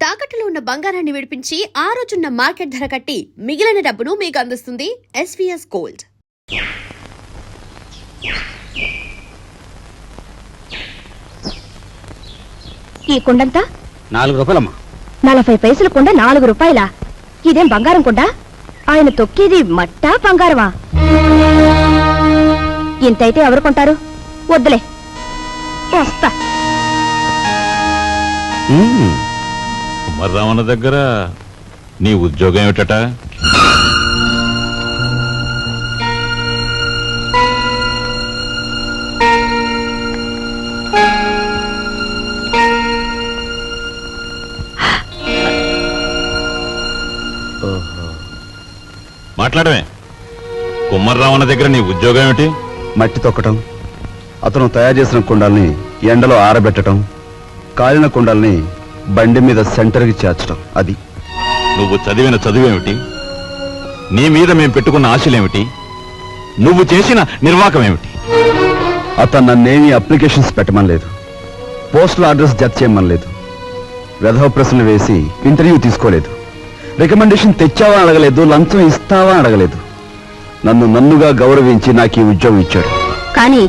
తాకట్టులో ఉన్న బంగారాన్ని విడిపించి ఆ రోజున్న మార్కెట్ ధర కట్టి మిగిలిన డబ్బును మీకు అందిస్తుంది ఎస్వీఎస్ గోల్డ్. ఈ కుండంతా 4 రూపాయలమ్మా. 40 పైసల కుండ 4 రూపాయలా? ఇదేం బంగారం కుండ? ఆయన తొక్కేది మట్టా బంగారమా? ఇంతైతే ఎవరు కొంటారు? వద్దులే, వస్తా. కుమారరామన్న దగ్గర నీ ఉద్యోగం ఏమిటట? మాట్లాడమే. కుమారరామన్న దగ్గర నీ ఉద్యోగం ఏమిటి? మట్టి తొక్కటం, అతను తయారు చేసిన కుండల్ని ఎండలో ఆరబెట్టడం, కాలిన కుండల్ని బండి మీద సెంటర్కి చేర్చడం. అది నువ్వు చదివిన చదువేమిటి? నీ మీద మేము పెట్టుకున్న ఆశలేమిటి? నువ్వు చేసిన నిర్వాహకం ఏమిటి? అతను నన్నేమి అప్లికేషన్స్ పెట్టమనలేదు, పోస్టల్ అడ్రస్ జత చేయమనలేదు, వెధవ ప్రశ్నలు వేసి ఇంటర్వ్యూ తీసుకోలేదు, రికమెండేషన్ తెచ్చావా అడగలేదు, లంచం ఇస్తావా అడగలేదు. నన్నుగా గౌరవించి నాకు ఈ ఉద్యోగం ఇచ్చాడు. కానీ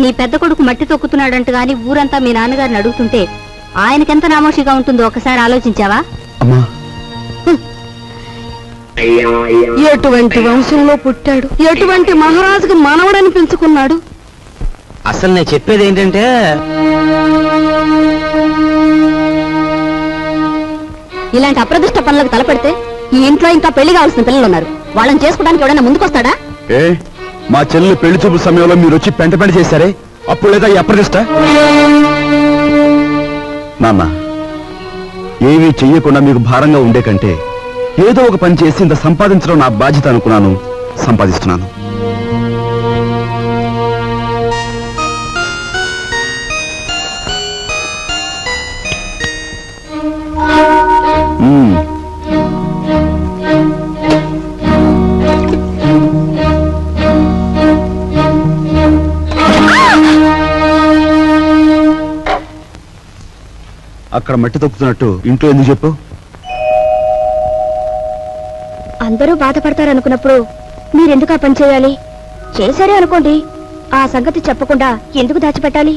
నీ పెద్ద కొడుకు మట్టి తొక్కుతున్నాడంట గాని ఊరంతా మీ నాన్నగారిని అడుగుతుంటే ఆయనకెంత నామోషిగా ఉంటుందో ఒకసారి ఆలోచించావా? అమ్మా, ఎటువంటి వంశంలో పుట్టాడు, ఎటువంటి మహారాజుకు మనవడని పెంచుకున్నాడు. అసలు నేను చెప్పేది ఏంటంటే, ఇలాంటి అప్రదిష్ట పనులకు తలపెడితే ఈ ఇంట్లో ఇంకా పెళ్లి కావాల్సిన పిల్లలు ఉన్నారు. వాళ్ళని చేసుకోవడానికి ఎవడైనా ముందుకొస్తాడా? మా చెల్లెలు పెళ్లి చూపు సమయంలో మీరు వచ్చి పెంట చేశారే, అప్పుడు లేదా ఈ అప్రదిష్ట? నాన్న, ఏమీ చెయ్యకుండా మీకు భారంగా ఉండే కంటే ఏదో ఒక పని చేసి ఇంత సంపాదించడం నా బాధ్యత అనుకున్నాను, సంపాదిస్తున్నాను. అక్కడ మట్టి తొక్కుతున్నట్టు ఇంట్లో ఎందుకు చెప్పు? అందరూ బాధపడతారనుకున్నప్పుడు మీరెందుకు ఆ పని చేయాలి? చేశారే అనుకోండి, ఆ సంగతి చెప్పకుండా ఎందుకు దాచిపెట్టాలి?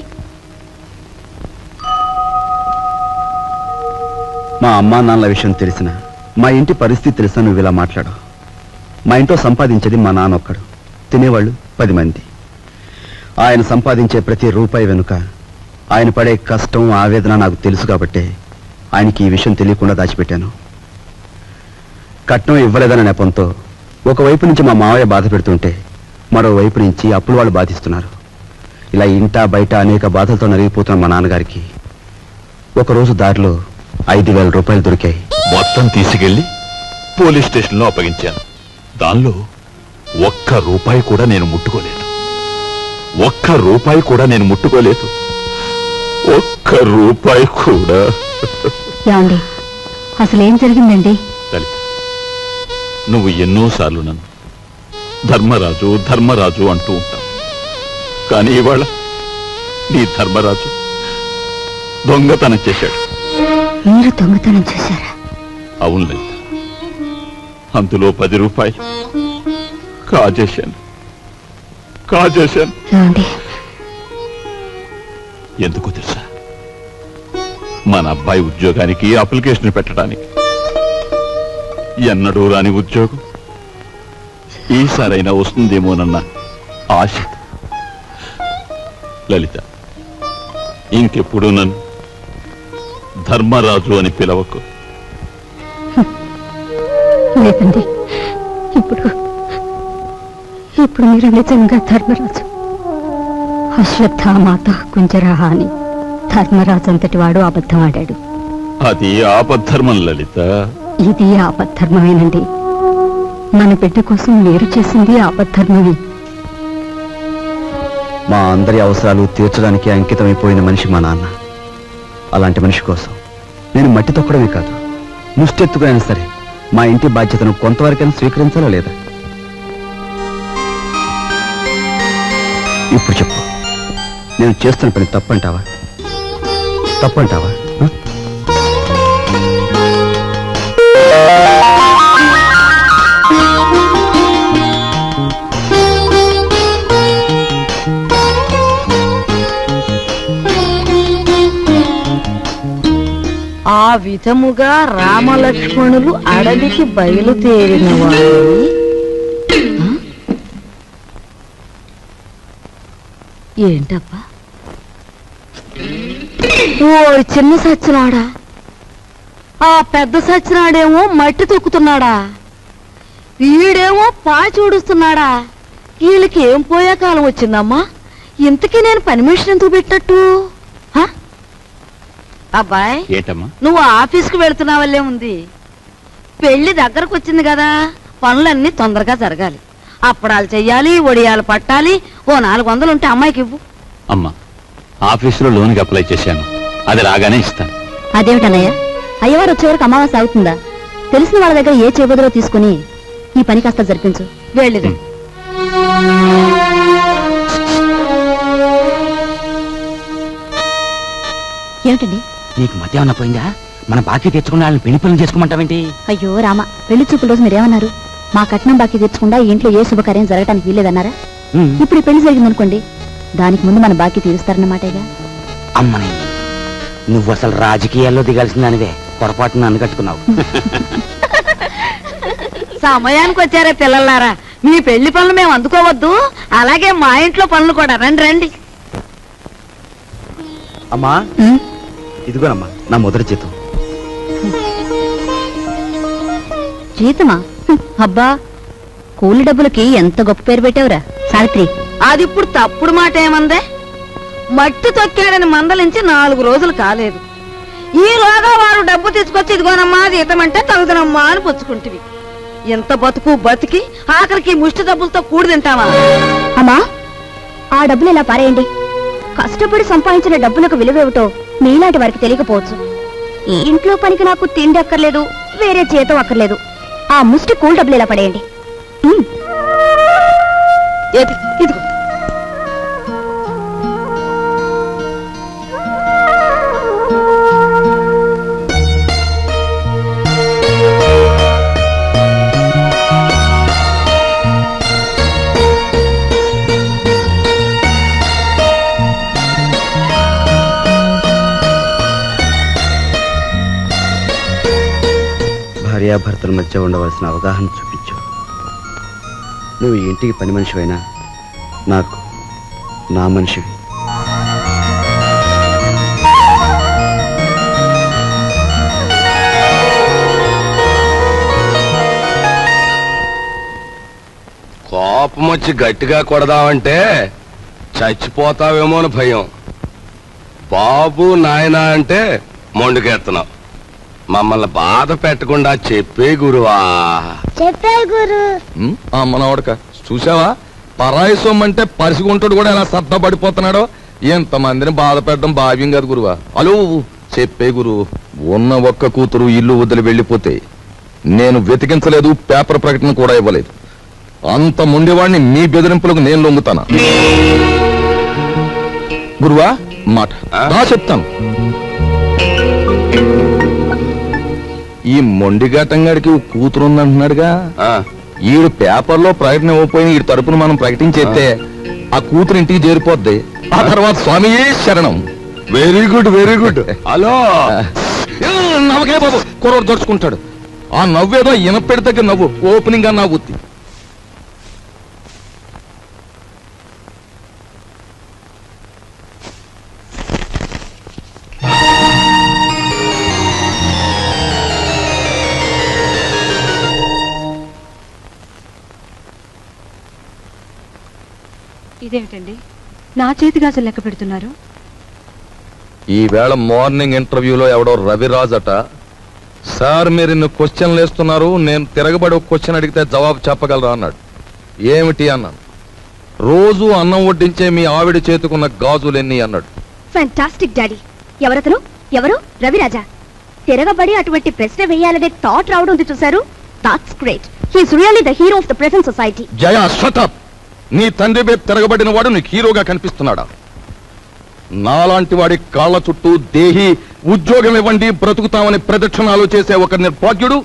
మా అమ్మా నాన్నల విషయం తెలిసిన, మా ఇంటి పరిస్థితి తెలిసిన నువ్వు ఇలా మాట్లాడు. మా ఇంట్లో సంపాదించేది మా నాన్న ఒక్కడు, తినేవాళ్ళు 10 మంది. ఆయన సంపాదించే ప్రతి రూపాయి వెనుక ఆయన పడే కష్టం, ఆవేదన నాకు తెలుసు కాబట్టే ఆయనకి ఈ విషయం తెలియకుండా దాచిపెట్టాను. కట్నం ఇవ్వలేదన్న నెపంతో ఒకవైపు నుంచి మా మావయ్య బాధ పెడుతుంటే మరోవైపు నుంచి అప్పులు వాళ్ళు బాధిస్తున్నారు. ఇలా ఇంటా బయట అనేక బాధలతో నలిగిపోతున్న మా నాన్నగారికి ఒకరోజు దారిలో 5,000 రూపాయలు దొరికాయి. మొత్తం తీసుకెళ్లి పోలీస్ స్టేషన్లో అప్పగించాను. దానిలో 1 రూపాయి కూడా నేను ముట్టుకోలేదు. 1 రూపాయి కూడా నేను ముట్టుకోలేదు. 1 రూపాయి కూడా. ఏమండి, అసలేం జరిగిందండి? లలిత, నువ్వు ఎన్నోసార్లు నన్ను ధర్మరాజు ధర్మరాజు అంటూ ఉంటావు. కానీ ఇవాళ నీ ధర్మరాజు దొంగతనం చేశాడు. మీరు దొంగతనం చేశారా? అవును లలిత, అందులో 10 రూపాయలు కాజేశాను. ఎందుకు తెలుసా? మన అబ్బాయి ఉద్యోగానికి అప్లికేషన్ పెట్టడానికి. ఎన్నడూ రాని ఉద్యోగం ఈసారైనా వస్తుందేమోనన్న ఆశ. లలిత, ఇంకెప్పుడు నన్ను ధర్మరాజు అని పిలవకు. లేదండి, ఇప్పుడు మీరు నిజంగా ధర్మరాజు. అశ్వత్థామాత కుంజరాహ అని ధర్మరాజు అంతటి వాడు అబద్ధం ఆడాడు. అది ఆపద్ధర్మం లలిత. ఇది ఆపద్ధర్మమేనండి. మన బిడ్డ కోసం మీరు చేసింది ఆపద్ధర్మమే. మా అందరి అవసరాలు తీర్చడానికి అంకితమైపోయిన మనిషి మా నాన్న. అలాంటి మనిషి కోసం నేను మట్టి తొక్కడమే కాదు, ముష్టెత్తుకైనా సరే మా ఇంటి బాధ్యతను కొంతవరకైనా స్వీకరించాలా లేదా? ఇప్పుడు చెప్పు, నేను చేస్తున్న పని తప్పంటావా? ఆ విధముగా రామలక్ష్మణులు అడవికి బయలుదేరిన ఏంటబ్బా ఓ చిన్న సచ్చినాడా, ఆ పెద్ద సచ్చినాడేమో మట్టి తొక్కుతున్నాడా, వీడేమో పాచి ఊడుస్తున్నాడా. వీళ్ళకి ఏం పోయే కాలం వచ్చిందమ్మా? ఇంతకీ నేను పని మనిషిని ఎందుకు పెట్టట్టు? అబ్బాయ్, ఏంటమ్మా? నువ్వు ఆఫీస్కి వెళుతున్నావల్లే ఉంది. పెళ్లి దగ్గరకు వచ్చింది కదా, పనులన్నీ తొందరగా జరగాలి. అప్పడాలు చెయ్యాలి, వడియాలు పట్టాలి. ఓ 400 ఉంటే అమ్మాయికి ఇవ్వు. అమ్మా, ఆఫీసులో లోన్కి అప్లై చేశాను, అది రాగానే ఇస్తాను. అదేమిటన్నయ్య, అయ్యవారు వచ్చే వరకు అమావాస్య అవుతుందా? తెలిసిన వాళ్ళ దగ్గర ఏ చేబదులో తీసుకుని ఈ పని కాస్త జరిపించు. వెళ్ళిరా. ఏమిటండి? నీకు మధ్య ఏమన్నా పోయిందా? మన బాకీ తెచ్చుకున్న వాళ్ళని పెళ్లి పనులు చేసుకోమంటావేంటి? అయ్యో రామ, పెళ్లి చూపుల రోజు మీరేమన్నారు? మా కట్నం బాకీ తెచ్చకుండా ఇంట్లో ఏ శుభకార్యం జరగటానికి వీల్లేదన్నారా? ఇప్పుడు ఈ పెళ్లి జరిగిందనుకోండి, దానికి ముందు మన బాకీ తీరుస్తారన్నమాటేగా. అమ్మని, నువ్వు అసలు రాజకీయాల్లో దిగాల్సిన దానివే, పొరపాటున నన్ను కట్టుకున్నావు. సమయానికి వచ్చారే పిల్లలారా, మీ పెళ్లి పనులు మేము అందుకోవద్దు. అలాగే మా ఇంట్లో పనులు కూడా. రండి రండి. అమ్మా, ఇదిగోనమ్మా నా మొదటి జీతం. జీతమా? అబ్బా, కూలి డబ్బులకి ఎంత గొప్ప పేరు పెట్టావురా సావిత్రి. అది ఇప్పుడు తప్పుడు మాట ఏమందే? మట్టి తొక్కాడని మందలించి 4 రోజులు కాలేదు. ఈలోగా వారు డబ్బు తీసుకొచ్చి ఇదిగోనమ్మా జీతం అంటే తగుదనమ్మా అని పుచ్చుకుంటివి. ఎంత బతుకు బతికి ఆఖరికి ముష్టి డబ్బులతో కూడి తింటావా? అమ్మా, ఆ డబ్బులు ఇలా పారేయండి. కష్టపడి సంపాదించిన డబ్బులకు విలువేమిటో మీలాంటి వారికి తెలియకపోవచ్చు. ఈ ఇంట్లో పనికి నాకు తిండి అక్కర్లేదు, వేరే జీతం అక్కర్లేదు. ఆ ముష్టి కూల్ డబ్బులు ఇలా పడేయండి. ఇదిగో. భార్యాభర్తల మధ్య ఉండవలసిన అవగాహన చూపించు. నువ్వు ఈ ఇంటికి పని మనిషివైనా నాకు నా మనిషివి. కోపం వచ్చి గట్టిగా కొడదామంటే చచ్చిపోతావేమో అని భయం. బాబు నాయనా అంటే మొండుకెత్తనావు. మమ్మల్ని బాధ పెట్టకుండా చెప్పే గురువా. చెప్పే గురు. మనవడక చూసావా, పరాయి సొమ్మంటే పరిసిగుంటాడు కూడా ఎలా సత్తా పడిపోతున్నాడో. ఎంతమందిని బాధ పెట్టడం భావ్యం కాదు గురువా. అలో చెప్పే గురు, ఉన్న ఒక్క కూతురు ఇల్లు వదిలి వెళ్ళిపోతే నేను వెతికించలేదు, పేపర్ ప్రకటన కూడా ఇవ్వలేదు. అంత ముండేవాడిని మీ బెదిరింపులకు నేను లొంగుతానా? గురువా మాట రా చెప్తాను. ఈ మొండిఘాటంగాడికి కూతురుందంటున్నాడుగా, ఈడు పేపర్లో ప్రకటన ఇవ్వకపోయిన ఈ తరపున మనం ప్రకటించేస్తే ఆ కూతురు ఇంటికి చేరిపోద్ది. ఆ తర్వాత స్వామియే శరణం. Very good very good. Hello నవ్వకే బాబు, కుర్రోడు దొరుచుకుంటాడు. ఆ నవ్వేదో ఇనపెడి దగ్గర నవ్వు, ఓపెనింగ్ గా నవ్వుద్ది. ఇదేమిటండి, నా చేతి గాజులు లెక్క పెడుతున్నారు? ఈవేళ మార్నింగ్ ఇంటర్వ్యూలో ఎవడో రవిరాజ్ అట, సార్ మీరు ఇన్ని క్వశ్చన్లు వేస్తున్నారు, నేను తిరగబడి ఒక క్వశ్చన్ అడిగితే జవాబు చెప్పగలరా అన్నాడు. ఏమిటి అన్నాను. రోజు అన్నం వడ్డించే మీ ఆవిడ చేతుకున్న గాజులెన్ని అన్నాడు. Fantastic daddy. ఎవరతను? ఎవరు? రవిరాజా. తిరగబడి అటువంటి ప్రశ్న వేయాలనే థాట్ రావడం ఉంది చూసారు. That's great. He's really the hero of the present society. Jaya shut up. నీ తండ్రి వైపు తిరగబడిన వాడు నీకు హీరోగా కనిపిస్తున్నాడా? నాలాంటి వాడి కాళ్ళ చుట్టూ దేహి ఉద్యోగం ఇవ్వండి బ్రతుకుతామని ప్రదక్షిణాలు చేసే ఒక నిర్భాగ్యుడు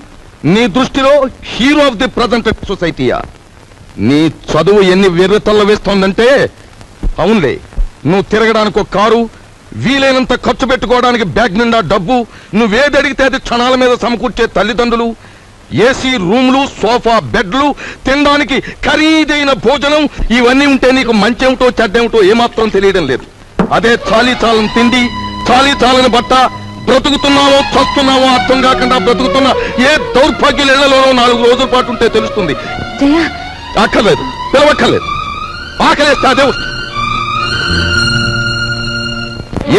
నీ దృష్టిలో హీరో ఆఫ్ ది ప్రజెంట్ సొసైటీయా? నీ చదువు ఎన్ని వెర్రితల్ల వేస్తోందంటే, అవునులే, నువ్వు తిరగడానికి ఒక కారు, వీలైనంత ఖర్చు పెట్టుకోవడానికి బ్యాగ్ నిండా డబ్బు, నువ్వేది అడిగితే అది క్షణాల మీద సమకూర్చే తల్లిదండ్రులు, ఏసీ రూమ్లు, సోఫా బెడ్లు, తినడానికి ఖరీదైన భోజనం, ఇవన్నీ ఉంటే నీకు మంచేమిటో చెడ్డేమిటో ఏమాత్రం తెలియడం లేదు. అదే చాలీ చాలని తిండి, చాలీ చాలని బట్ట, బ్రతుకుతున్నావో చస్తున్నావో అర్థం కాకుండా బ్రతుకుతున్న ఏ దౌర్భాగ్యులలో 4 రోజుల పాటు ఉంటే తెలుస్తుంది. అక్కర్లేదు, పిలవక్కర్లేదు. ఆకలేస్తే అదే వస్తుంది.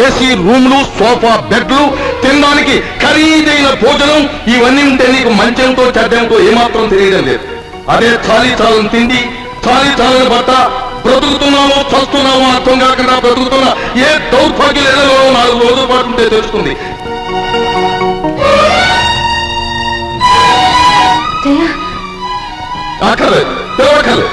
ఏసీ రూమ్లు, సోఫా బెడ్లు, తినడానికి ఖరీదైన భోజనం, ఇవన్నీ ఉంటే నీకు మంచేమిటో చెడ్డేమిటో ఏమాత్రం తెలియడం లేదు. అదే చాలీ చాలని తిండి, చాలీ చాలని బట్ట, బ్రతుకుతున్నావో చస్తున్నావో అర్థం కాకుండా బ్రతుకుతున్న ఏ దౌర్భాగ్యులలో 4 రోజుల పాటు ఉంటే తెలుస్తుంది. అక్కర్లేదు, పిలవక్కర్లేదు.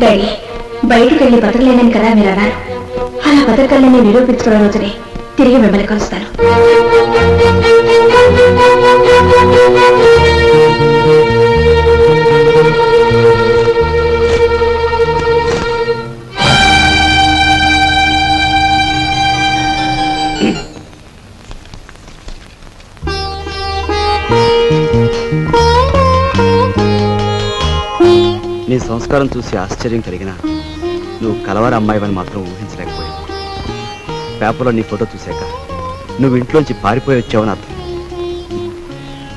డాడీ, బయటికి వెళ్ళి బతకలేనని కదా మీరు అన్నారు. అలా బతకలేని నిరూపించుకున్న రోజునే తిరిగి మిమ్మల్ని కలుస్తాను. నీ సంస్కారం చూసి ఆశ్చర్యం కలిగినా నువ్వు కలవారి అమ్మాయివని మాత్రం ఊహించలేకపోయావు. పేపర్లో నీ ఫోటో చూశాక నువ్వు ఇంట్లోంచి పారిపోయి వచ్చావని అర్థం.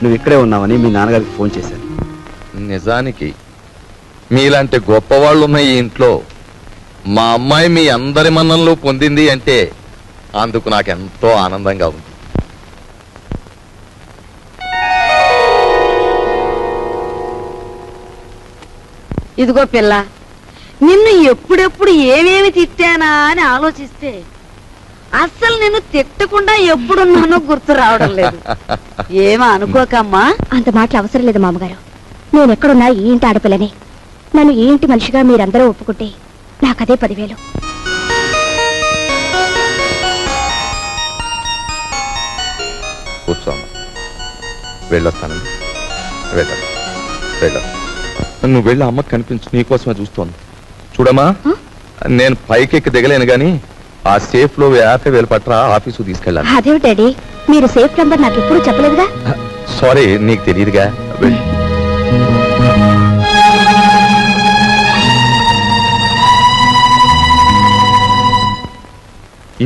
నువ్వు ఇక్కడే ఉన్నావని మీ నాన్నగారికి ఫోన్ చేశాను. నిజానికి మీలాంటి గొప్పవాళ్ళు ఉన్న ఈ ఇంట్లో మా అమ్మాయి మీ అందరి మన్ననలు పొందింది అంటే అందుకు నాకెంతో ఆనందంగా ఉంది. ఇదిగో పిల్ల, నిన్ను ఎప్పుడెప్పుడు ఏమేమి తిట్టానా అని ఆలోచిస్తే అస్సలు నిన్ను తిట్టకుండా ఎప్పుడున్నానో గుర్తు రావడం లేదు. ఏమో అనుకోకమ్మా. అంత మాటలు అవసరం లేదు మామగారు. నేనెక్కడున్నా ఈ ఇంటి ఆడపిల్లని. నన్ను ఈ ఇంటి మనిషిగా మీరందరూ ఒప్పుకుంటే నాకదే 10,000. కూర్చోమ్మా, వెళ్ళొస్తానండి. వెళ్ళ నువ్వు వెళ్ళి అమ్మకు కనిపించు, నీకోసమే చూస్తోంది. చూడమ్మా, నేను పైకెక్కి దిగలేను గాని ఆ సేఫ్ లో 50,000 పట్రా ఆఫీసు తీసుకెళ్ళాలి. అదే డాడీ, మీరు సేఫ్ నంబర్ నాకు ఎప్పుడు చెప్పలేదుగా. సారీ, నీకు తెలియదుగా. వెళ్ళి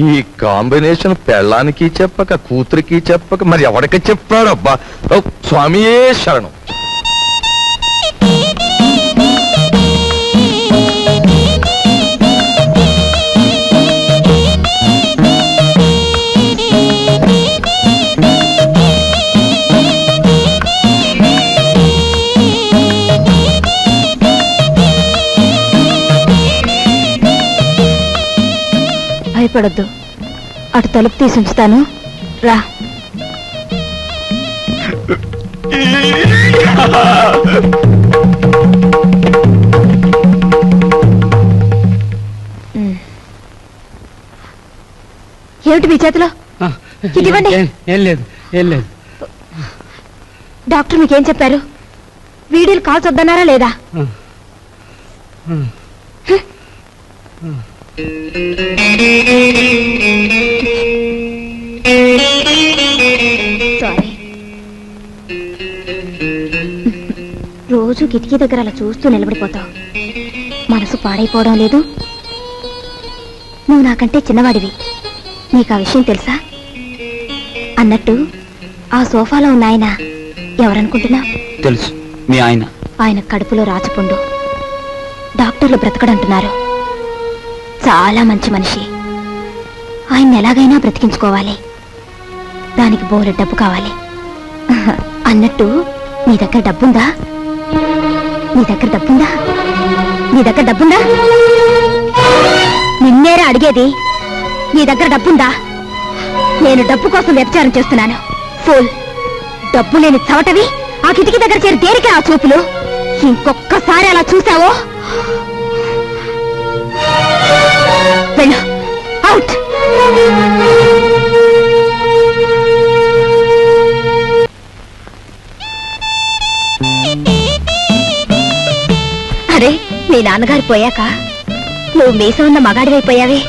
ఈ కాంబినేషన్ పెళ్ళానికి చెప్పక కూతురికి చెప్పక మరి ఎవరికి చెప్పాడు? అబ్బా, స్వామియే శరణం. భయపడొద్దు, అటు తలుపు తీసి ఉంచుతాను, రా. ఏమిటి మీ చేతిలో? ఇవ్వండి. ఏం లేదు. డాక్టర్ మీకేం చెప్పారు? వీడియోలు కాల్చొద్దన్నారా లేదా? సారీ. రోజు కిటికీ దగ్గర అలా చూస్తూ నిలబడిపోతావు. మనసు పాడైపోవడం లేదు. నువ్వు నాకంటే చిన్నవాడివి, నీకు ఆ విషయం తెలుసా? అన్నట్టు ఆ సోఫాలో ఉన్న ఆయన ఎవరనుకుంటున్నా? తెలుసు, మీ ఆయన. ఆయన కడుపులో రాచపుండు. డాక్టర్లు బ్రతకడంటున్నారు. చాలా మంచి మనిషి. ఆయన ఎలాగైనా బ్రతికించుకోవాలి. దానికి బోలె డబ్బు కావాలి. అన్నట్టు నీ దగ్గర డబ్బుందా? నిన్నేరా అడిగేది. నీ దగ్గర డబ్బుందా? నేను డబ్బు కోసం వ్యభిచారం చేస్తున్నాను. ఫుల్ డబ్బు లేని చవటవి ఆ కిటికీ దగ్గర చేరి దేనికే ఆ చూపులు? ఇంకొక్కసారి అలా చూసావో వెళ్ళు, అవుట్. అరే మీ నాన్నగారు పోయాక నువ్వు మీసం ఉన్న మగాడివైపోయావే.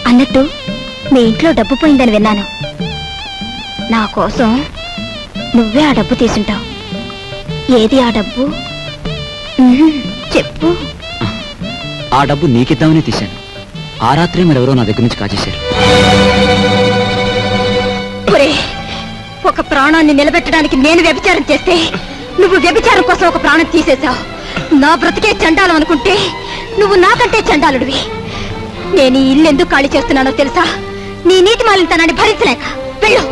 అన్నట్టు మీ ఇంట్లో డబ్బు పోయిందని విన్నాను. నా కోసం నువ్వే ఆ డబ్బు తీసుంటావు. ఏది ఆ డబ్బు? చెప్పు. ఆ డబ్బు నీకిద్దామని తీశాను. ఆ రాత్రి మరెవరో నా దగ్గర నుంచి కాజేశారు. ఒక ప్రాణాన్ని నిలబెట్టడానికి నేను వ్యభిచారం చేస్తే నువ్వు వ్యభిచారం కోసం ఒక ప్రాణం తీసేశావు. నా బ్రతికే చండాలం అనుకుంటే నువ్వు నాకంటే చండాలుడివి. నేను ఈ ఇల్లు ఎందుకు ఖాళీ చేస్తున్నానో తెలుసా? నీ నీతి మాలినతనాన్ని భరించలేక. వెళ్ళు.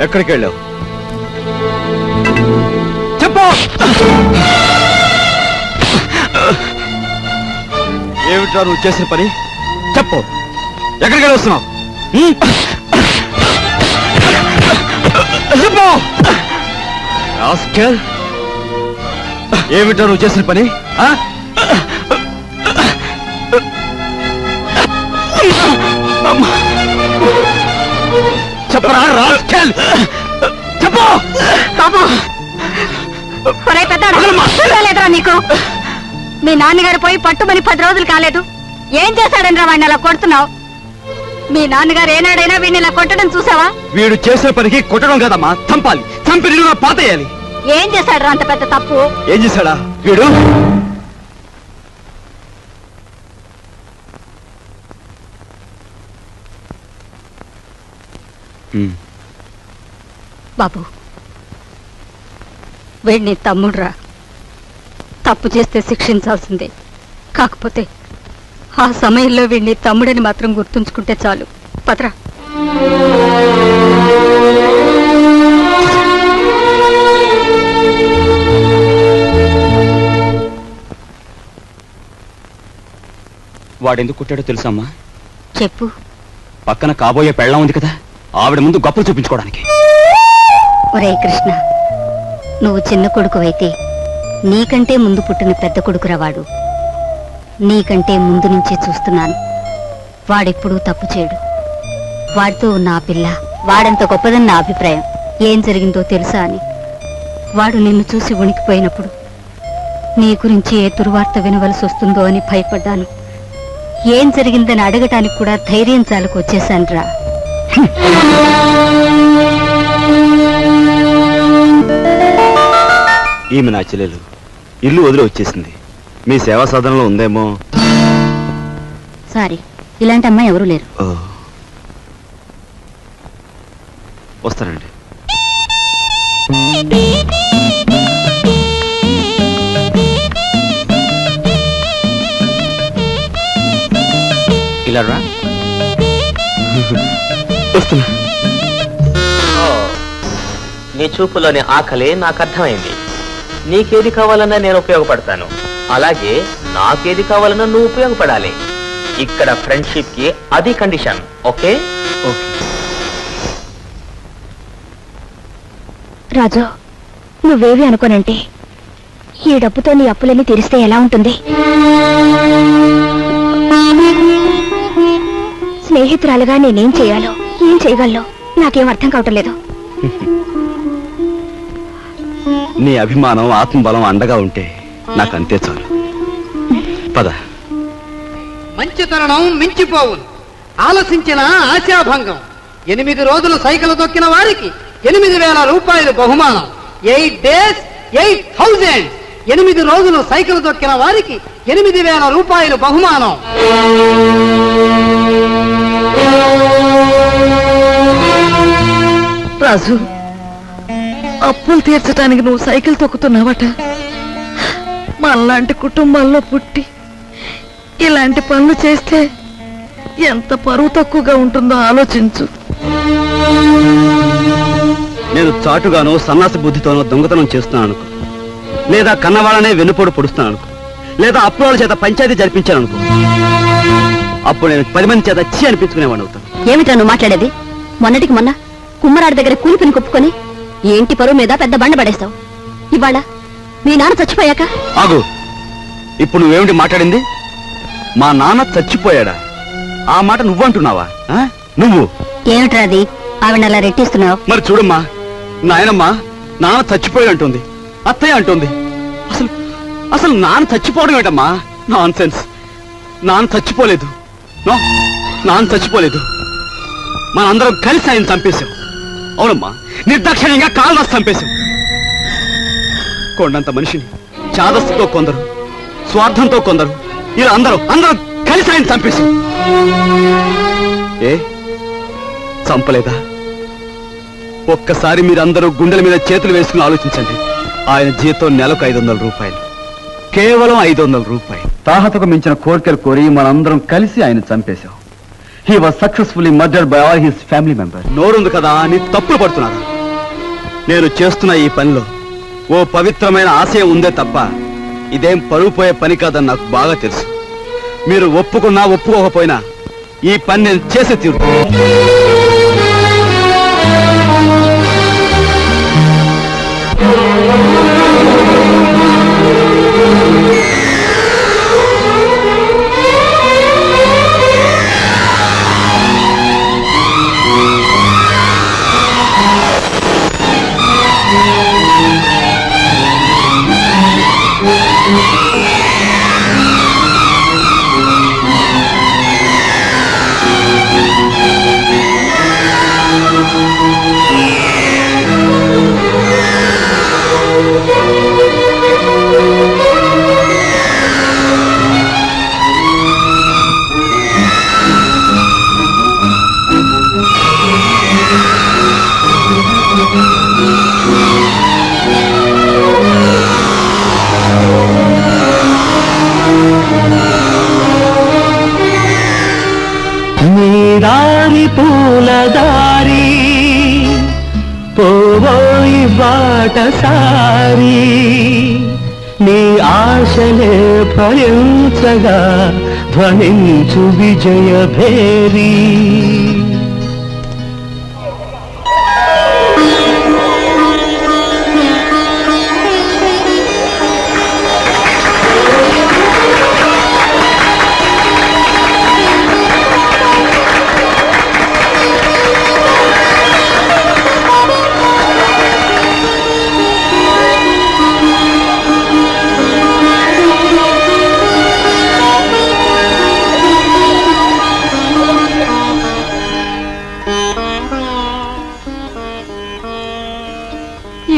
ఎక్కడికి వెళ్ళావు? చెప్పు. ఏమిట్రా నువ్వు చేసిన పని? చెప్పు. ఎక్కడికి వెళ్ళి వస్తున్నావు? చెప్పు. ఏమిట్రా నువ్వు చేసిన పని? చెప్పరా రాస్కెల్. చెప్పు. లేదురా నీకు? మీ నాన్నగారు పోయి పట్టుమని 10 రోజులు కాలేదు. ఏం చేశాడని రా వాడిని అలా కొడుతున్నావు? మీ నాన్నగారు ఏనాడైనా వీడిని ఇలా కొట్టడం చూసావా? వీడు చేసిన పనికి కొట్టడం కాదమ్మా, చంపాలి. చంపి నిలువున పాతేయాలి. ఏం చేశాడు రా అంత పెద్ద తప్పు? ఏం చేశాడా వీడు? బాబు, వీడిని తమ్ముడురా. తప్పు చేస్తే శిక్షించాల్సిందే. కాకపోతే ఆ సమయంలో వీడిని తమ్ముడని మాత్రం గుర్తుంచుకుంటే చాలు. పదరా. వాడెందుకు కొట్టాడో తెలుసమ్మా? చెప్పు. పక్కన కాబోయే పెళ్ళం ఉంది కదా, ఆవిడ ముందు గొప్పలు చూపించుకోవడానికి. ఒరే కృష్ణ, నువ్వు చిన్న కొడుకువైతే నీకంటే ముందు పుట్టిన పెద్ద కొడుకురా వాడు. నీకంటే ముందు నుంచే చూస్తున్నాను. వాడెప్పుడూ తప్పు చేయడు. వాడితో ఉన్న ఆ పిల్ల వాడంత గొప్పదని నా అభిప్రాయం. ఏం జరిగిందో తెలుసా అని. వాడు నిన్ను చూసి వణికిపోయినప్పుడు నీ గురించి ఏ దుర్వార్త వినవలసి వస్తుందో అని భయపడ్డాను. ఏం జరిగిందని అడగటానికి కూడా ధైర్యం చాలకు వచ్చేశానురా. ఈమె నా చెల్లెలు. ఇల్లు వదిలి వచ్చేసింది. మీ సేవా సాధనలో ఉందేమో. సారీ, ఇలాంటి అమ్మాయి ఎవరూ లేరు. వస్తానండి. ఇలా రా. వస్తున్నా. నీ చూపులోని ఆకలి నాకు అర్థమైంది. నీకేది కావాలన్నా నేను ఉపయోగపడతాను. అలాగే నాకేది కావాలన్నా నువ్వు ఉపయోగపడాలి. ఇక్కడ ఫ్రెండ్షిప్ కి అది కండిషన్. ఓకే? ఓకే. రాజు, నువ్వేవి అనుకోనంటే ఈ డబ్బుతో నీ అప్పులన్నీ తీరిస్తే ఎలా ఉంటుంది? స్నేహితురాలుగా నేనేం చేయాలో, ఏం చేయగలను నాకేం అర్థం కావటం లేదు. నీ అభిమానం, ఆత్మబలం అండగా ఉంటే నాకు అంతే చాలు. పద. మంచి తరుణం మించిపోవును. ఆలోచించిన ఆశాభంగం. 8 రోజులు సైకిల్ తొక్కిన వారికి 8,000 రూపాయలు బహుమానం. 8 days 8,000. 8 రోజులు సైకిల్ తొక్కిన వారికి 8,000 రూపాయలు బహుమానం. రాజు, అప్పులు తీర్చడానికి నువ్వు సైకిల్ తొక్కుతున్నావట. మనలాంటి కుటుంబాల్లో పుట్టి ఇలాంటి పనులు చేస్తే ఎంత పరువు తక్కువగా ఉంటుందో ఆలోచించు. నేను చాటుగానో సన్నాసి బుద్ధితోనో దొంగతనం చేస్తున్నాను అనుకో, లేదా కన్నవాళ్ళనే వెన్నుపోటు పొడుస్తున్నాను అనుకో, లేదా అప్పుల చేత పంచాయతీ జరిపించాను అనుకో, అప్పుడు నేను 10 మంది చేత చీ అనిపించుకునేవాడు అవుతాను. ఏమిటా నువ్వు మాట్లాడేది? మొన్నటికి మొన్న కుమ్మరాడి దగ్గర కూలిపిని కొప్పుకొని ఏంటి పరువు మీద పెద్ద బండ పడేస్తావు. ఇవాళ మీ నాన్న చచ్చిపోయాక ఆగు. ఇప్పుడు నువ్వేమిటి మాట్లాడింది? మా నాన్న చచ్చిపోయాడా? ఆ మాట నువ్వంటున్నావా? నువ్వు ఏమిట్రా అది ఆవిడ అలా రెట్టిస్తున్నావు? మరి చూడమ్మా, నాయనమ్మా నాన్న చచ్చిపోయాడు అంటుంది, అత్తయ్య అంటుంది. అసలు అసలు నాన్న చచ్చిపోవడం ఏంటమ్మా? Non sense. నాన్న చచ్చిపోలేదు. నాన్న చచ్చిపోలేదు. మనందరం కలిసి ఆయన చంపేశాం. అవునమ్మా, నిర్దాక్షిణ్యంగా కాలు రాసి చంపేశాం. కొండంత మనిషిని చాదస్తుతో కొందరు, స్వార్థంతో కొందరు, ఇలా అందరం కలిసి ఆయన చంపేశాం. ఏ చంపలేదా? ఒక్కసారి మీరందరూ గుండెల మీద చేతులు వేసుకుని ఆలోచించండి. ఆయన జీతం నెలకు 500 రూపాయలు, కేవలం 500 రూపాయలు. తాహతకు మించిన కోరికలు కోరి మనందరం కలిసి ఆయన చంపేశాం. He was successfully murdered by all his family members. నోరుంది కదా అని తప్పులు పడుతున్నారు. నేను చేస్తున్న ఈ పనిలో ఓ పవిత్రమైన ఆశయం ఉందే తప్ప ఇదేం పరువు పోయే పని కాదని నాకు బాగా తెలుసు. మీరు ఒప్పుకున్నా ఒప్పుకోకపోయినా ఈ పని నేను చేసే తీరు. దారి పూలదారి పోవోయి బాటసారి నీ ఆశలే ఫలించగా ధ్వనించు విజయ భేరీ.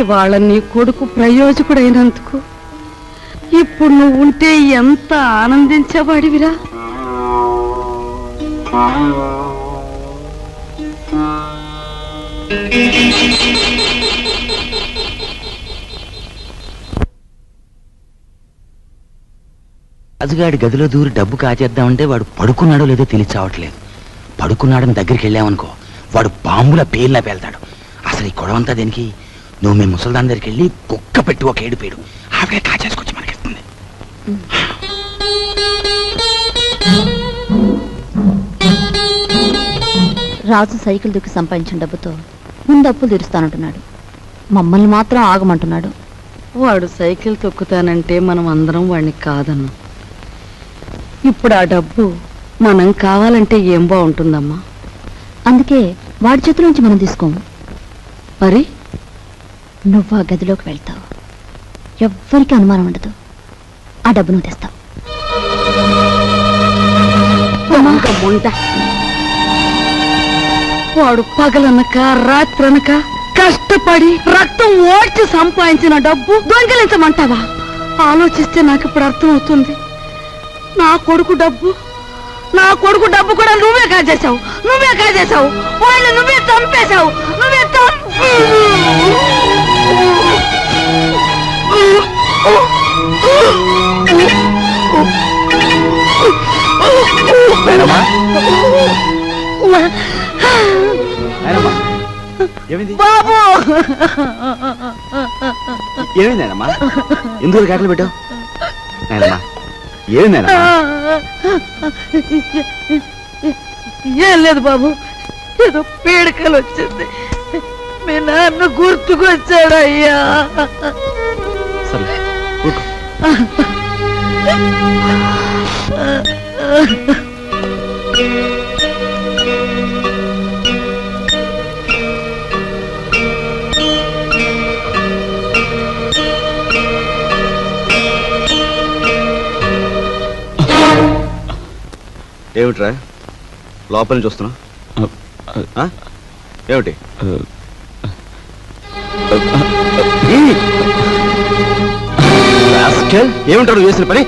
ఇవాళ నీ కొడుకు ప్రయోజకుడైనందుకు ఇప్పుడు నువ్వు ఉంటే ఎంత ఆనందించేవాడివిరా. రాజుగాడి గదిలో దూరి డబ్బు కాచేద్దామంటే వాడు పడుకున్నాడో లేదో తెలియచావట్లేదు. పడుకున్నాడని దగ్గరికి వెళ్ళామనుకో వాడు బాంబుల పేర్లా పేల్తాడు. అసలు ఈ గొడవంతా దేనికి? నువ్వు మీ ముసల్దాన్ దగ్గరికి వెళ్ళి కుక్క పెట్టి ఒక ఏడుపేడు ఆవిడే కాచేసుకొచ్చి మనకిస్తుంది. రాజు సైకిల్ దుక్కి సంపాదించిన డబ్బుతో ముందు అప్పులు తీరుస్తానంటున్నాడు. మమ్మల్ని మాత్రం ఆగమంటున్నాడు. వాడు సైకిల్ తొక్కుతానంటే మనం అందరం వాడిని కాదన్నాం. ఇప్పుడు ఆ డబ్బు మనం కావాలంటే ఏం బాగుంటుందమ్మా? అందుకే వాడి చేతిలోంచి మనం తీసుకోము. మరి నువ్వు ఆ గదిలోకి వెళ్తావు, ఎవ్వరికి అనుమానం ఉండదు. ఆ డబ్బు నువ్వు తెస్తావు. వాడు పగలనక రాత్రనక కష్టపడి రక్తం ఓడ్చి సంపాదించిన డబ్బు దొంగిలించమంటావా? ఆలోచిస్తే నాకు ఇప్పుడు అర్థమవుతుంది. నా కొడుకు డబ్బు కూడా నువ్వే కాజేశావు. వాళ్ళు నువ్వే చంపేశావు. బాబు ఏమైందమ్మా? ఎందుకు కేకలు పెట్టావు? ఏం లేదు బాబు, ఏదో పీడకలు వచ్చింది. మీ నాన్న గుర్తుకొచ్చాడయ్యా. సరే ఏమిట్రా లోపల నుంచి వస్తున్నా? ఏమిటి? ఏమిటాడు చేసిన పని?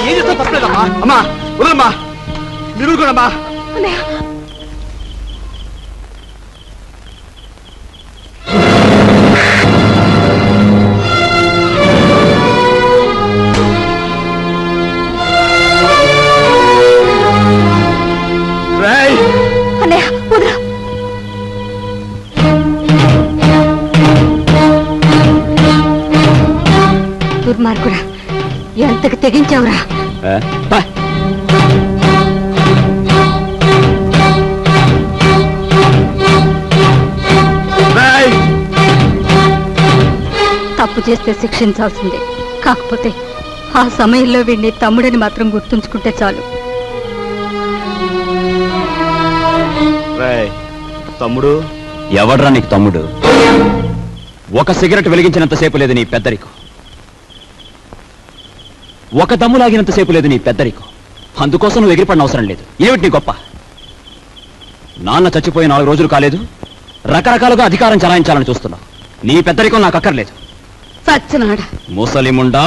ఏం చేస్తా తప్పలేదమ్మా. అమ్మా వదలమ్మా, మీరు కూడా అమ్మా. దుర్మార్గుడా, ఎంతకు తెగించావురా? తప్పు చేస్తే శిక్షించాల్సిందే. కాకపోతే ఆ సమయంలో వీడిని తమ్ముడని మాత్రం గుర్తుంచుకుంటే చాలు. తమ్ముడు ఎవడ్రా నీకు తమ్ముడు? ఒక సిగరెట్ వెలిగించినంతసేపు లేదు నీ పెద్దరికం, ఒక దమ్ము లాగినంతసేపు లేదు నీ పెద్దరికం. అందుకోసం నువ్వు ఎగిరిపడిన అవసరం లేదు. ఏమిటి నీ గొప్ప? నాన్న చచ్చిపోయి 4 రోజులు కాలేదు, రకరకాలుగా అధికారం చలాయించాలని చూస్తున్నావు. నీ పెద్దరికం నాకు అక్కర్లేదు. సచ్చినాడా ముసలిముండా.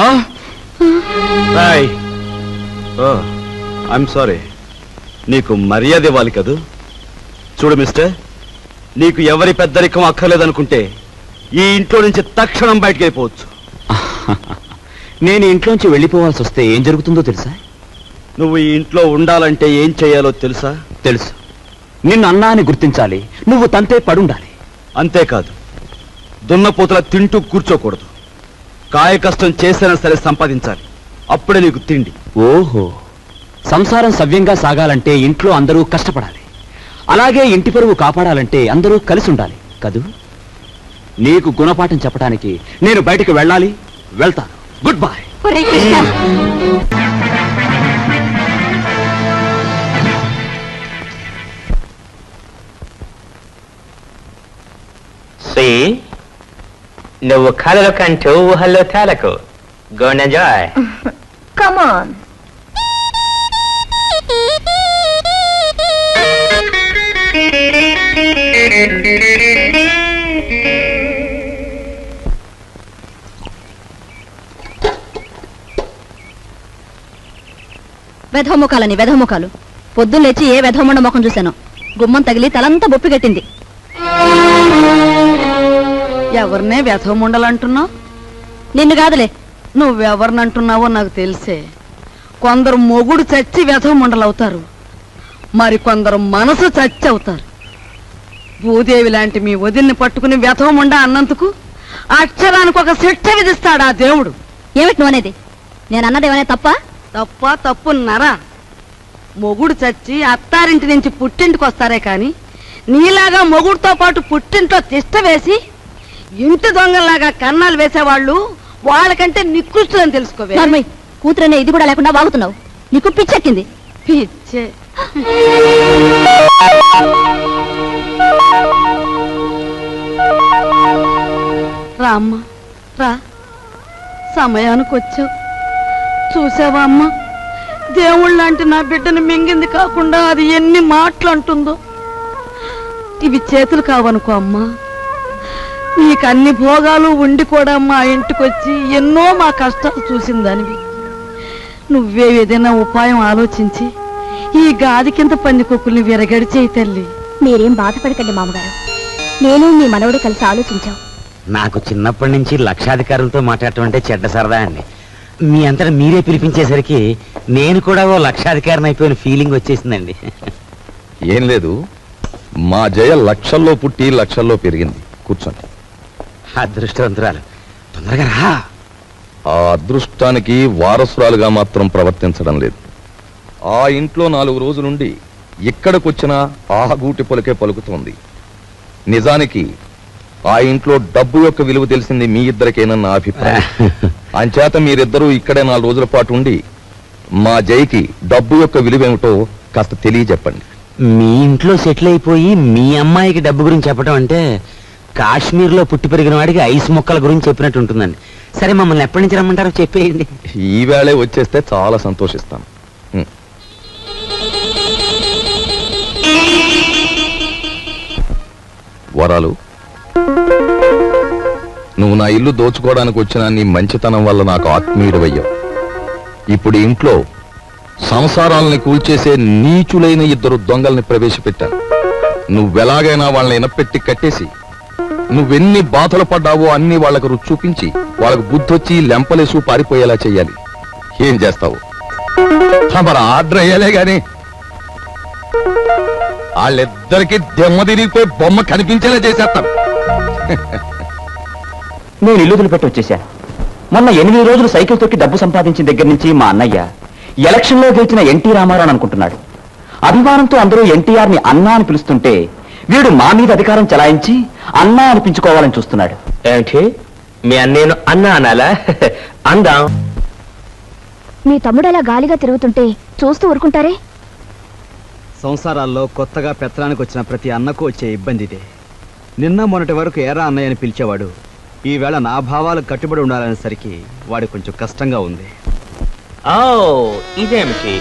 ఐఎమ్ సారీ, నీకు మర్యాద ఇవ్వాలి కదూ. చూడు మిస్టర్, నీకు ఎవరి పెద్దరికం అక్కర్లేదనుకుంటే ఈ ఇంట్లో నుంచి తక్షణం బయటకు వెళ్ళిపోవచ్చు. నేను ఇంట్లోంచి వెళ్ళిపోవాల్సి వస్తే ఏం జరుగుతుందో తెలుసా? నువ్వు ఈ ఇంట్లో ఉండాలంటే ఏం చేయాలో తెలుసా? తెలుసు. నిన్ను అన్నా అని గుర్తించాలి, నువ్వు తంతే పడుండాలి. అంతేకాదు, దున్నపోతుల తింటూ కూర్చోకూడదు. కాయ కష్టం చేసైనా సరే సంపాదించాలి, అప్పుడే నీకు తిండి. ఓహో, సంసారం సవ్యంగా సాగాలంటే ఇంట్లో అందరూ కష్టపడాలి, అలాగే ఇంటి పరువు కాపాడాలంటే అందరూ కలిసి ఉండాలి కదూ. నీకు గుణపాఠం చెప్పడానికి నేను బయటికి వెళ్ళాలి, వెళ్తాను. Goodbye. నువ్వు కలలు కంటూ ఊహల్లో తేలకు. Go and enjoy. Come on. వెధముఖాలని వెధముఖాలు. పొద్దున్న లేచి ఏ వెధమండ ముఖం చూశాను. గుమ్మం తగిలి తలంతా బొప్పి కట్టింది. ఎవరినే వ్యథముండలంటున్నావు? నిన్ను కాదులే. నువ్వెవరినంటున్నావో నాకు తెలిసే. కొందరు మొగుడు చచ్చి వ్యథముండలవుతారు, మరి కొందరు మనసు చచ్చి అవుతారు. భూదేవి లాంటి మీ వదిన్ని పట్టుకుని వ్యథముండ అన్నందుకు అక్షరానికి ఒక శిక్ష విధిస్తాడు ఆ దేవుడు. ఏమిటి నువ్వు అనేది? నేను అన్నదేమనే తప్ప? తప్ప తప్పున్నారా? మొగుడు చచ్చి అత్తారింటి నుంచి పుట్టింటికి వస్తారే కాని నీలాగా మొగుడుతో పాటు పుట్టింట్లో తిష్ట వేసి ఇంటి దొంగల్లాగా కన్నాలు వేసేవాళ్ళు వాళ్ళకంటే నికృష్టులని తెలుసుకోవే. కూతురనే ఇది కూడా లేకుండా వాగుతున్నావు. నీకు పిచ్చెక్కింది. పిచ్చే. రామ్మ రా, సమయానికి వచ్చావు. చూసావా అమ్మ, దేవుళ్ళంటే నా బిడ్డను మింగింది కాకుండా అది ఎన్ని మాటలు అంటుందో. ఇవి చేతులు కావనుకో అమ్మా, నీకు అన్ని భోగాలు ఉండి కూడా మా ఇంటికొచ్చి ఎన్నో మా కష్టాలు చూసిందానివి. నువ్వే ఏదైనా ఉపాయం ఆలోచించి ఈ గాది కింద పందికొక్కుల్ని విరగడిచేయి తల్లి. మీరేం బాధపడకండి మామగారు, నేను మీ మనవడు కలిసి ఆలోచించాం. నాకు చిన్నప్పటి నుంచి లక్షాధికారులతో మాట్లాడటం అంటే చెడ్డ సరదా అండి. మీ అంతటా మీరే పిలిపించేసరికి నేను కూడా ఓ లక్షాధికారిని అయిపోయిన ఫీలింగ్ వచ్చేసిందండి. ఏం లేదు, మా జయ లక్షల్లో పుట్టి లక్షల్లో పెరిగింది. కూర్చోండి. అదృష్టవంతురాలు, తొందరగా రా. ఆ అదృష్టానికి వారసురాలుగా మాత్రం ప్రవర్తించడం లేదు. ఆ ఇంట్లో 4 రోజులుండి ఇక్కడికొచ్చినా ఆహగూటి పలుకే పలుకుతోంది. నిజానికి ఆ ఇంట్లో డబ్బు యొక్క విలువ తెలిసింది మీ ఇద్దరికేనన్న నా అభిప్రాయం. అంచేత మీరిద్దరూ ఇక్కడే 4 రోజుల పాటు ఉండి మా జైకి డబ్బు యొక్క విలువ ఏమిటో కాస్త తెలియజెప్పండి. మీ ఇంట్లో సెటిల్ అయిపోయి మీ అమ్మాయికి డబ్బు గురించి చెప్పడం అంటే కాశ్మీర్లో పుట్టి పెరిగిన వాడికి ఐస్ మొక్కల గురించి చెప్పినట్టు ఉంటుందండి. సరే, మమ్మల్ని ఎప్పటి నుంచి రమ్మంటారో చెప్పేయండి. ఈవేళే వచ్చేస్తే చాలా సంతోషిస్తాను. వరాలు, నువ్వు నా ఇల్లు దోచుకోవడానికి వచ్చిన నీ మంచితనం వల్ల నాకు ఆత్మీయుడవయ్యావు. ఇప్పుడు ఇంట్లో సంసారాలని కూల్చేసే నీచులైన 2 దొంగల్ని ప్రవేశపెట్టాను. నువ్వెలాగైనా వాళ్ళని ఇనపెట్టి కట్టేసి నువ్వెన్ని బాధలు పడ్డావో అన్ని వాళ్లకు రుచి చూపించి వాళ్ళకు బుద్ధొచ్చి లెంపలేసు పారిపోయేలా చెయ్యాలి. ఏం చేస్తావు? మరి ఆర్డర్ అయ్యాలే గాని వాళ్ళిద్దరికి దెమ్మ తిరిగిపోయి బొమ్మ కనిపించేలా చేసేస్తాను. నేను ఇల్లు వదిలిపెట్టి వచ్చేశాను. మొన్న 8 రోజులు సైకిల్ తొక్కి డబ్బు సంపాదించిన దగ్గర నుంచి మా అన్నయ్య ఎలక్షన్లో గెలిచిన ఎన్టీ రామారావు అనుకుంటున్నాడు. అభిమానంతో అందరూ ఎన్టీఆర్ ని అన్నా అని పిలుస్తుంటే వీడు మా మీద అధికారం చలాయించి అన్నా అనిపించుకోవాలని చూస్తున్నాడు. ఏంటి, మీ అన్నేను అన్నా అనాలా? అందాం. మీ తమ్ముడు అలా గాలిగా తిరుగుతుంటే చూస్తూ ఊరుకుంటారే? సంసారాల్లో కొత్తగా పెత్తనానికి వచ్చిన ప్రతి అన్నకు వచ్చే ఇబ్బంది ఇదే. నిన్న మొన్నటి వరకు ఏరా అన్నయ్య అని పిలిచేవాడు. ఈవేళ నా భావాలకు కట్టుబడి ఉండాలనేసరికి వాడు కొంచెం కష్టంగా ఉంది. ఓ, ఇదేమిటి?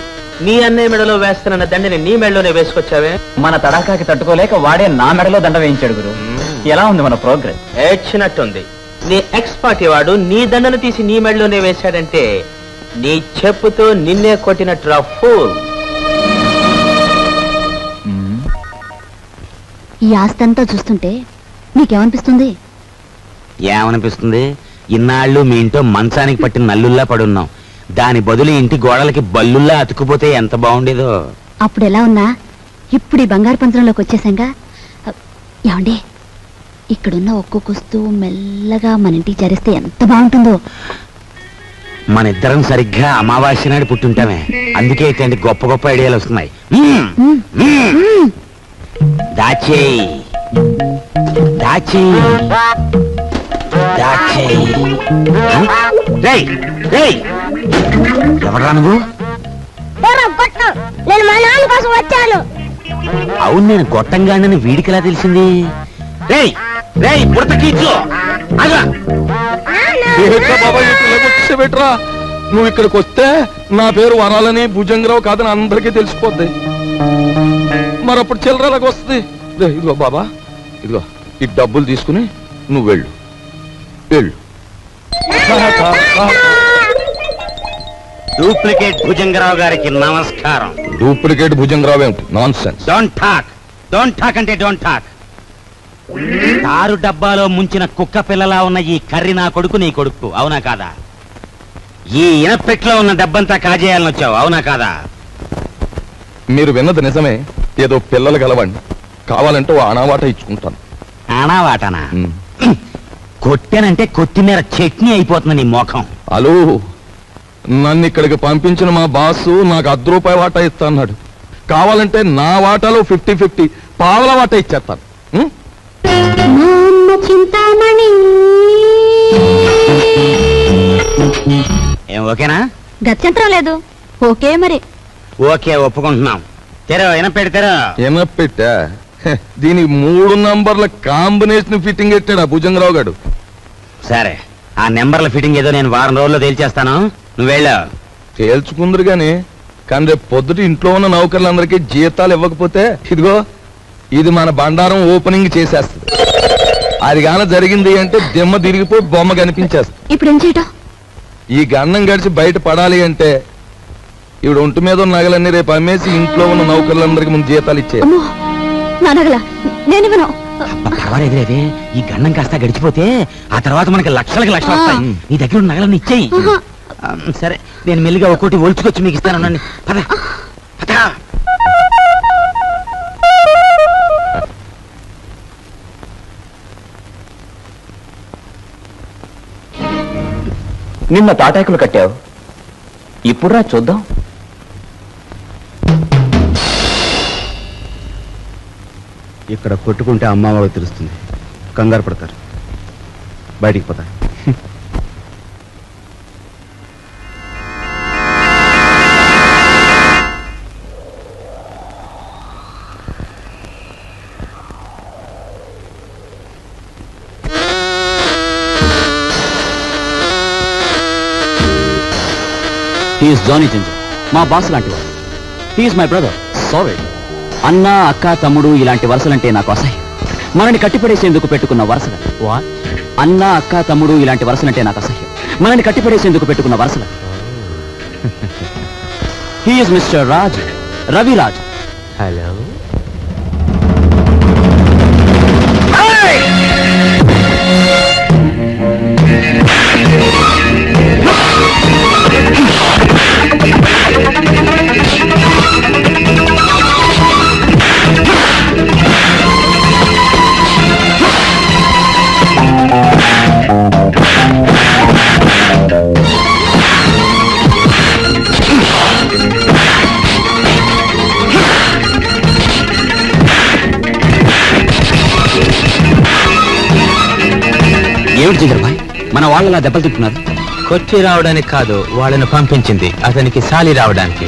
నీ అన్నయ్య మెడలో వేస్తానన్న దండని నీ మెడలోనే వేసుకొచ్చావే? మన తడాకాకి తట్టుకోలేక వాడే నా మెడలో దండ వేయించాడు గురు. ఎలా ఉంది మన ప్రోగ్రెస్? ఏడ్చినట్టుంది. నీ ఎక్స్ పార్టీ వాడు నీ దండను తీసి నీ మెడలోనే వేశాడంటే నీ చెప్పుతో నిన్నే కొట్టినట్టు ఫూల్. ఈ ఆస్తంతా చూస్తుంటే నీకేమనిపిస్తుంది? ఏమనిపిస్తుంది? ఇన్నాళ్ళు మీ ఇంట్లో మంచానికి పట్టిన నల్లుల్లా పడున్నాం. దాని బదులు ఇంటి గోడలకి బల్లుల్లా అతుక్కుపోతే ఎంత బాగుండేదో. అప్పుడు ఎలా ఉన్నా ఇప్పుడు ఈ బంగారు పంజరంలోకి వచ్చేసాంగా. ఏమండి, ఇక్కడున్న ఒక్కొక్క వస్తువు మెల్లగా మన ఇంటికి చేరిస్తే ఎంత బాగుంటుందో. మన ఇద్దరం సరిగ్గా అమావాస్య నాడు పుట్టుంటామే. అందుకే ఇట్లాంటి గొప్ప గొప్ప ఐడియాలు వస్తున్నాయి. దాచేయి దాచేయి దాచేయి. ఎవరా నువ్వు? నేను మా నాన్న కోసం వచ్చాను. అవును, నేను గొట్టంగానని వీడికి ఎలా తెలిసింది? రేయ్ రేయ్ పుడతకీచు, పెట్టరా. నువ్వు ఇక్కడికి వస్తే నా పేరు వరాలని భుజంగరావు కాదని అందరికీ తెలిసిపోద్ది. మరప్పుడు చిల్లరలాగా వస్తుంది. ఇదిగో బాబా, ఇదిగో ఈ డబ్బులు తీసుకుని నువ్వు వెళ్ళు వెళ్ళు. డూప్లికేట్ భుజంగరావు గారికి నమస్కారం. డూప్లికేట్ భుజంగరావు ఏమిటి? Non sense. డోంట్ టాక్ అంటే డోంట్ టాక్. తారు డబ్బాలో ముంచిన కుక్క పిల్లలా ఉన్న ఈ కర్రి నా కొడుకు, నీ కొడుకు, అవునా కాదా? ఈ ఇనపెట్లో ఉన్న డబ్బంతా కాజేయాలని వచ్చావు, అవునా కాదా? మీరు విన్నది నిజమే. ఏదో పిల్లలు గలవండి, కావాలంటే ఓ అనావాట ఇచ్చుకుంటాను. అనావాటనా? కొట్టానంటే కొత్తిమీర చట్నీ అయిపోతుంది నీ మోఖం. హలో, నన్ను ఇక్కడికి పంపించిన మా బాసు నాకు ₹10 వాటా ఇస్తా అన్నాడు. కావాలంటే నా వాటాలో 50-50 పావల వాటా ఇచ్చేస్తాను. ఏం ఓకేనా? గత్యంతరం లేదు. ఓకే మరి. ఓకే, ఒప్పుకుంటున్నాం. తెరో ఎనపెడతారో. ఎనపెట్టా? దీనికి 3 నంబర్ల కాంబినేషన్ ఫిట్టింగ్ పెట్టాడు ఆ భుజంగరావు గారు. సరే, ఆ నెంబర్ల ఫిట్టింగ్ ఏదో నేను వారం రోజుల్లో తేల్చేస్తాను. నువ్వు వెళ్ళా. తేల్చుకుందరు గాని, కానీ రేపు పొద్దుట ఇంట్లో ఉన్న నౌకర్లందరికీ జీతాలు ఇవ్వకపోతే ఇదిగో ఇది మన బండారం ఓపెనింగ్ చేసేస్తుంది. అది గాన జరిగింది అంటే దిమ్మ తిరిగిపోయి బొమ్మ కనిపించేస్తుంది. ఇప్పుడు ఏం చేయటం? ఈ గన్నం గడిచి బయట పడాలి అంటే ఇప్పుడు ఒంటి మీద ఉన్న నగలన్నీ రేపు అమ్మేసి ఇంట్లో ఉన్న నౌకర్లందరికీ ముందు జీతాలు ఇచ్చే. నా నగల నేను పర్వాలేదులేదే, ఈ గన్నం కాస్త గడిచిపోతే ఆ తర్వాత మనకి లక్షలకి లక్షలు వస్తాయి. నీ దగ్గర ఉన్న నగలన్నీ ఇచ్చేయి. సరే నేను మెల్లిగా ఒక్కోటి ఒలుచుకొచ్చి మీకు ఇస్తాను. పద పద. నిన్న తాటాకులు కట్టావు, ఇప్పుడు రా చూద్దాం. ఇక్కడ కొట్టుకుంటే అమ్మ వాళ్ళకి తెలుస్తుంది, కంగారు పడతారు, బయటికి పోతారు. హీఈస్ జానీ జింజర్, మా బాస్ లాంటి వాడు. He's my brother. సారీ. అన్న, అక్క, తమ్ముడు ఇలాంటి వరుసలంటే నాకు అసహ్యం. మనని కట్టిపడేసేందుకు పెట్టుకున్న వరుసలు. అన్న, అక్క, తమ్ముడు ఇలాంటి వరుసలంటే నాకు అసహ్యం. మనని కట్టిపడేసేందుకు పెట్టుకున్న వరుసలు. He's mister Raj, Raviraj. Hello. ఏమిటి జింజర్ భాయ్, మన వాళ్ళలా దెబ్బలు తింటున్నారు? కొచ్చి రావడానికి కాదు, వాళ్ళని పంపించింది అతనికి సాలి రావడానికి.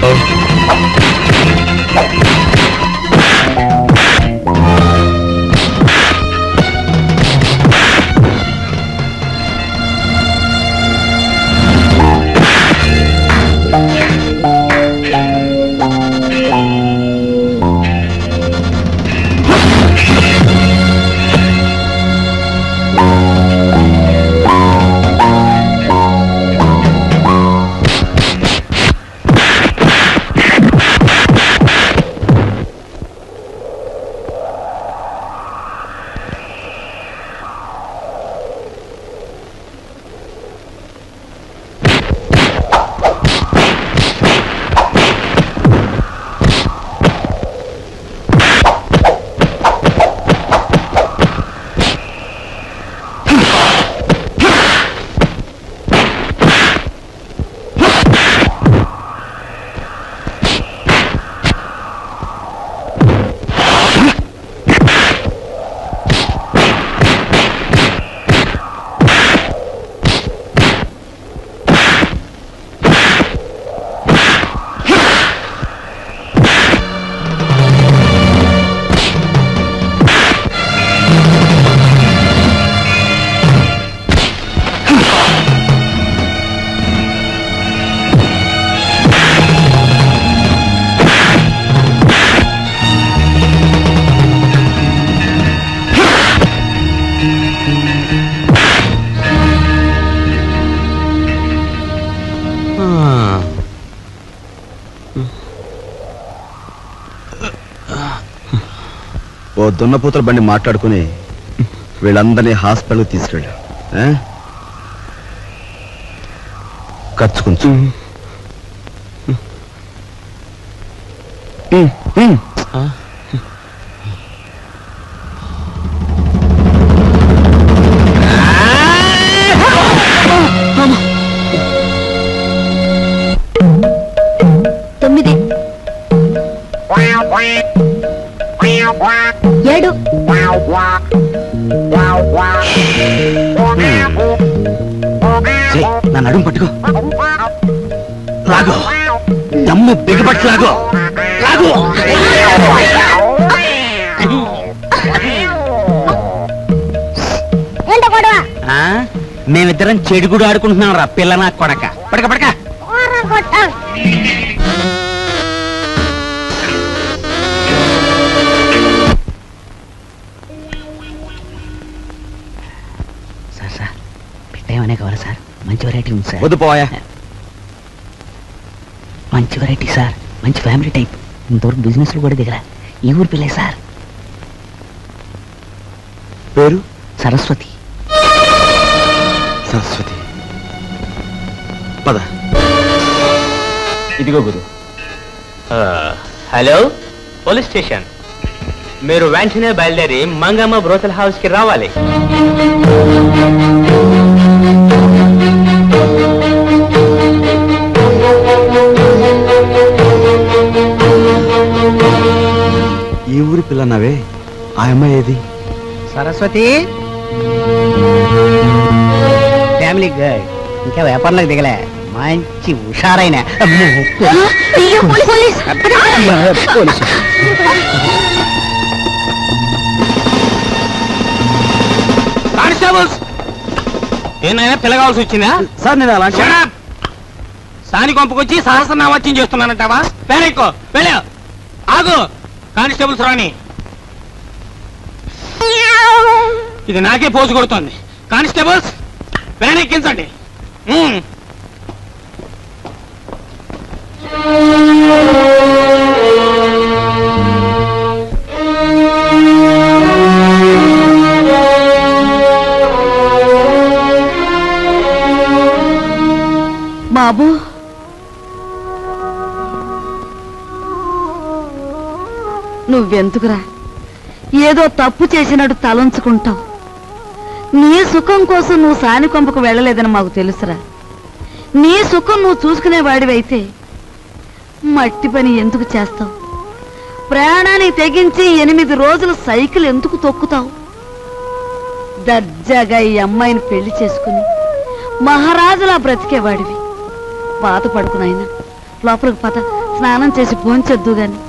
ఓ దున్నపోతుల బండి మాట్లాడుకుని వీళ్ళందరినీ హాస్పిటల్కి తీసుకెళ్ళా. ఖర్చు కొంచెం. తొమ్మిది, 7, నా నడుము పట్టుకో, లాగో, దమ్ము బిగపట్టు, లాగో లాగో. మేమిద్దరం చెడుగుడు ఆడుకుంటున్నాం రా పిల్ల నా కొడక. పడక పడక. సార్ పెట్టేమనే కావాలి సార్? మంచి వెరైటీ ఉంది సార్. వద్దు పోయా. మంచి వెరైటీ సార్, మంచి ఫ్యామిలీ టైప్. ఇంతవరకు బిజినెస్ లో కూడా దిగరా. ఈ ఊరు పిల్లే సార్. పేరు? సరస్వతి. సరస్వతి. పద. ఇదిగో గురు. Hello, police station. మీరు వెంటనే బయలుదేరి మంగమ్మ బ్రోతల్ హౌస్ కి రావాలి. ఈ ఊరి పిల్లన్నావే, ఆ అమ్మాయి ఏది? సరస్వతి ఫ్యామిలీ గర్ల్, ఇంకా వ్యాపారంలోకి దిగలే, మంచి హుషారైన కానిస్టేబుల్స్, ఏనాయనా పిల్లగాల్సి వచ్చిందా? సార్ నేను అలా సాని కొంపకొచ్చి సహస్రనామత్యం చేస్తున్నానంటావా? పేరెక్కో వెళ్ళా. ఆగు. కానిస్టేబుల్స్ రాని. ఇది నాకే పోజు కొడుతోంది. కానిస్టేబుల్స్ వ్యాన్ ఎక్కించండి. బాబు, నువ్వెందుకురా ఏదో తప్పు చేసినట్టు తలంచుకుంటావు? నీ సుఖం కోసం నువ్వు సాని కొంపకు వెళ్ళలేదని మాకు తెలుసురా. నీ సుఖం నువ్వు చూసుకునేవాడివైతే మట్టి పని ఎందుకు చేస్తావు? ప్రయాణానికి తెగించి 8 రోజులు సైకిల్ ఎందుకు తొక్కుతావు? దర్జాగా ఈ అమ్మాయిని పెళ్లి చేసుకుని మహారాజులా బ్రతికేవాడివి. బాధపడుకున్నాయినా లోపలికి పద, స్నానం చేసి భోంచొద్దు గాని.